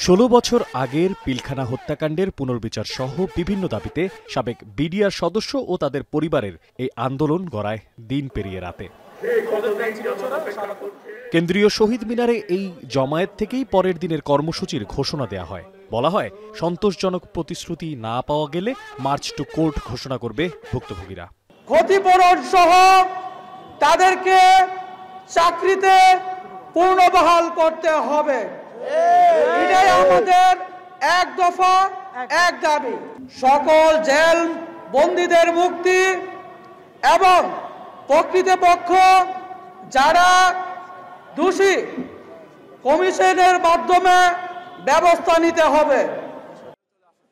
১৬ বছর আগের পিলখানা হত্যাকাণ্ডের পুনর্বিচার সহ বিভিন্ন দাবিতে সাবেক বিডিআর সদস্য ও তাদের পরিবারের এই আন্দোলন গড়ায় দিন পেরিয়ে রাতে। কেন্দ্রীয় শহীদ মিনারে এই জমায়েত থেকেই পরের দিনের কর্মসূচির ঘোষণা দেয়া হয়। বলা হয়, সন্তোষজনক প্রতিশ্রুতি না পাওয়া গেলে মার্চ টু কোর্ট ঘোষণা করবে ভুক্তভোগীরা। ক্ষতিপূরণ সহ তাদেরকে চাকরিতে পুনর্বহাল করতে হবে, এটাই আমাদের এক দফা এক দাবি। সকল জেল বন্দীদের মুক্তি এবং প্রকৃতপক্ষ যারা দোষী কমিশনের মাধ্যমে ব্যবস্থা নিতে হবে।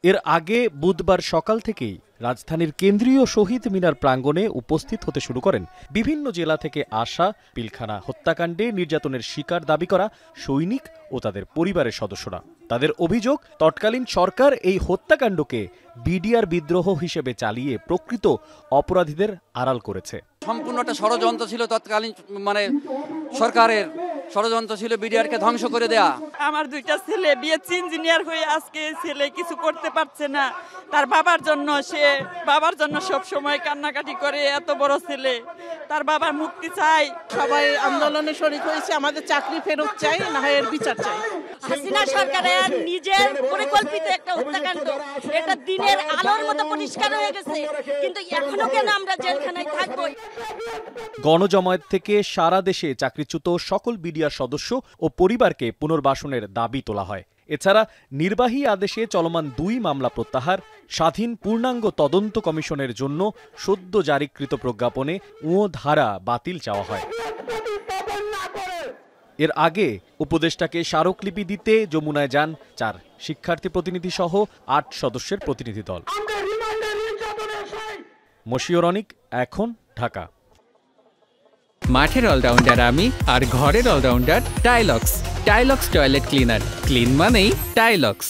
এর আগে বুধবার সকাল থেকেই রাজধানীর কেন্দ্রীয় শহীদ মিনার প্রাঙ্গণে উপস্থিত হতে শুরু করেন বিভিন্ন জেলা থেকে আসা পিলখানা হত্যাকাণ্ডে নির্যাতনের শিকার দাবি করা সৈনিক ও তাদের পরিবারের সদস্যরা। তাদের অভিযোগ, তৎকালীন সরকার এই হত্যাকাণ্ডকে বিডিআর বিদ্রোহ হিসেবে চালিয়ে প্রকৃত অপরাধীদের আড়াল করেছে। সম্পূর্ণটা ষড়যন্ত্র ছিল, তৎকালীন সরকারের ষড়যন্ত্র ছিল বিডিআরকে ধ্বংস করে দেয়া। আমার দুইটা ছেলে বিএসসি ইঞ্জিনিয়ার হয়ে আজকে ছেলে কিছু করতে পারছে না, তার বাবার জন্য সব সময় কান্নাকাটি করে। এত বড় ছেলে, তার বাবার মুক্তি চাই। সবাই আন্দোলনে শরীক হয়েছে, আমাদের চাকরি ফেরত চাই, না হয় এর বিচার চাই। হাসিনা সরকারের নিজের পরিকল্পিত একটা হত্যাকাণ্ড, এটা দিনের আলোর মতো পরিষ্কার হয়ে গেছে, কিন্তু এখনো কেন আমরা জেলখানায় থাকবো? গণজমায়েত থেকে সারা দেশে চাকরিচ্যুত সকল বিডিআর সদস্য ও পরিবারকে পুনর্বাসনের দাবি তোলা হয়। এছাড়া নির্বাহী আদেশে চলমান ২ মামলা প্রত্যাহার, স্বাধীন পূর্ণাঙ্গ তদন্ত কমিশনের জন্য সদ্য জারিকৃত প্রজ্ঞাপনে ধারা বাতিল চাওয়া হয়। এর আগে উপদেষ্টাকে স্মারকলিপি দিতে যমুনায় যান ৪ শিক্ষার্থী প্রতিনিধি সহ ৮ সদস্যের প্রতিনিধি দল। মশিউর অনিক, এখন, ঢাকা। মাঠের অলরাউন্ডার আমি, আর ঘরের all rounder Tilex. Tilex toilet cleaner, clean মানেই টাইলক্স।